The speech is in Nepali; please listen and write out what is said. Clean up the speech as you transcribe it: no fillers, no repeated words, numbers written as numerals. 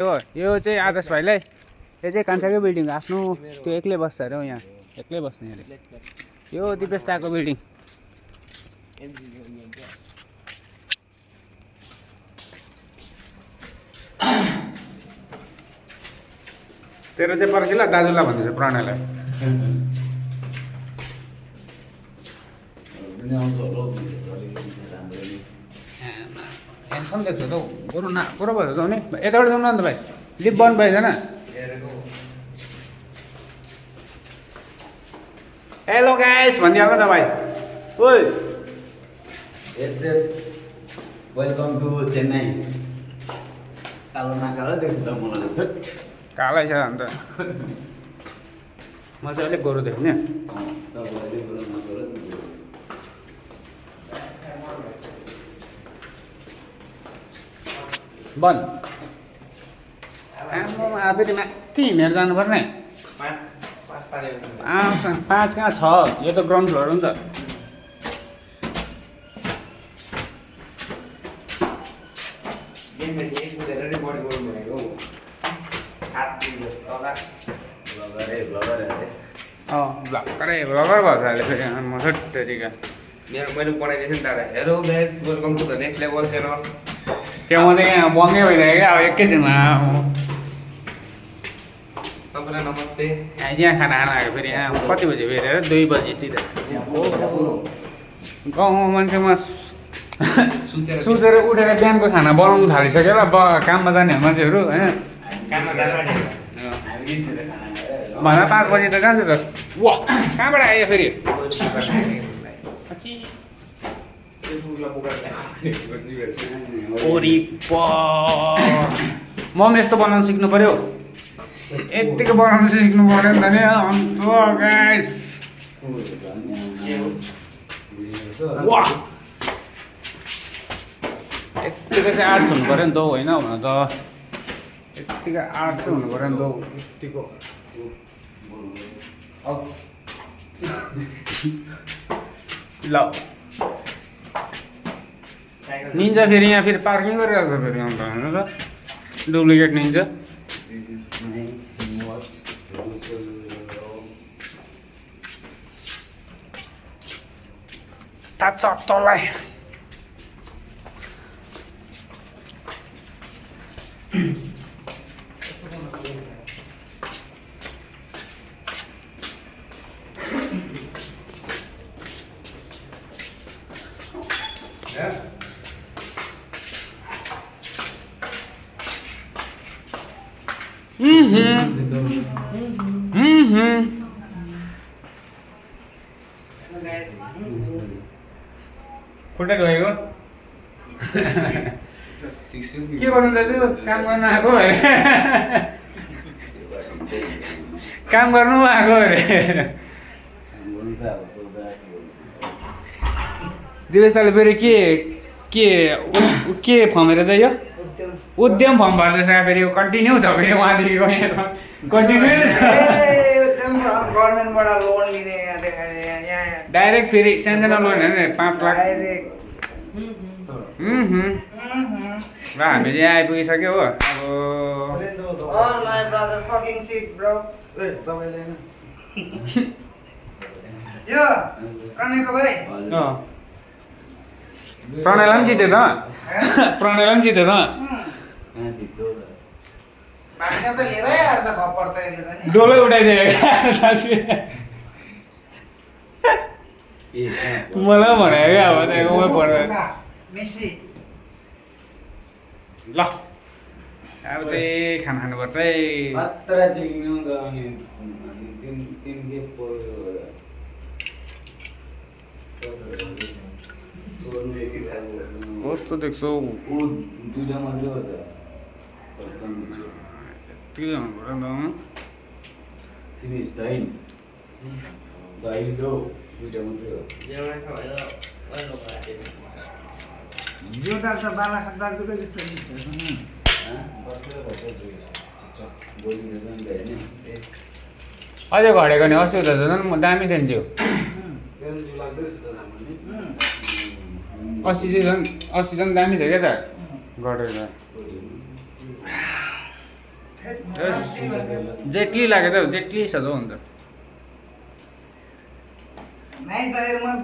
यो चाहिँ आदर्श भाइलाई यो चाहिँ कान्छाकै बिल्डिङ आफ्नो त्यो एक्लै बस्छ अरे हौ यहाँ एक्लै बस्ने अरे यो दिपेश दाको बिल्डिङ तेरो चाहिँ पर्खिला दाजुलाई भन्दैछ प्रणयलाई ह्यान्डसम देख्छ त हौ बरु भयो त नि यताबाट जाउँ न अन्त भाइ लिफ्ट बन्द भएछ हेलो गाइस भनिदियो त भाइ ओइ यस वेलकम टु चेन्नई कालो नकालो देख्छ मलाई कालै छ अन्त म चाहिँ अलिक गोरु देख्ने बन फेरि माथि हिँडेर जानुपर्ने 5 कहाँ छ यो त ग्राउन्ड फ्लोर हो नि त भर्खरै भर्खर भएछ अहिले फेरि म छुट्टैका मैले पढाइदिएछु नि दादा hello guys welcome to the next level channel त्यो म चाहिँ यहाँ बङ्गै भइरहेको क्या अब एकैछिनमा सबैलाई नमस्ते यहाँ खाना आएको फेरि यहाँ कति बजी फेरि 2 बजीतिर गाउँमा मान्छेमा सुतेर उठेर बिहानको खाना बनाउनु थालिसक्यो र काममा जाने मान्छेहरू होइन भन्दा 5 बजी त जान्छु त वा कहाँबाट आयो फेरि मम यस्तो बनाउनु सिक्नु पर्यो यत्तिकै बनाउनु सिक्नु पर्यो नि त नि अन्त गाइस वाह यत्तिकै चाहिँ आर्ट्स हुनु पर्यो नि त होइन हुन त यत्तिकै आर्ट्स हुनु पर्यो नि त यत्तिको ल निन्जा फेरि यहाँ फेरि पार्किङ गरिरहेको छ फेरि अन्त होइन त डुप्लिकेट निन्जा ताच तँलाई खुट्टा धोएको के गर्नु दाजु काम गर्नु आएको अरे काम गर्नु आएको अरे दिवेशले फेरि के फर्म हेरेर त यो उद्यम फर्म भर्दैछ फेरि यो कन्टिन्यू छ फेरि उहाँदेखिको यहाँ कन्टिन्यू गभर्मेन्टबाट लोन लिने डाइरेक्ट फेरि सानसानो लोन होइन 5 लाख र हामी चाहिँ आइपुगिसक्यो हो प्रणयलाई पनि जित्यो त प्रणयलाई पनि जित्यो त डोलै उठाइदियो मलाई भनेको क्या अब त्यहाँकोमै पर्दैन ल अब चाहिँ खाना खानुपर्छ है कस्तो देख्छौ दुईटा मात्रै हो त यत्तिकै जानु पर्यो नि त फिनिस दाइन दाइन लो दुईटा मात्रै हो जोदार त बालाघाट दाजुकै जस्तो अझै घटेको नि अस्ति त झन् दामी थियो नि त्यो अस्ति झन् दामी थियो क्या त घटेको जेटली लाग्यो त जेटली छ त हो अन्त नाही तर मग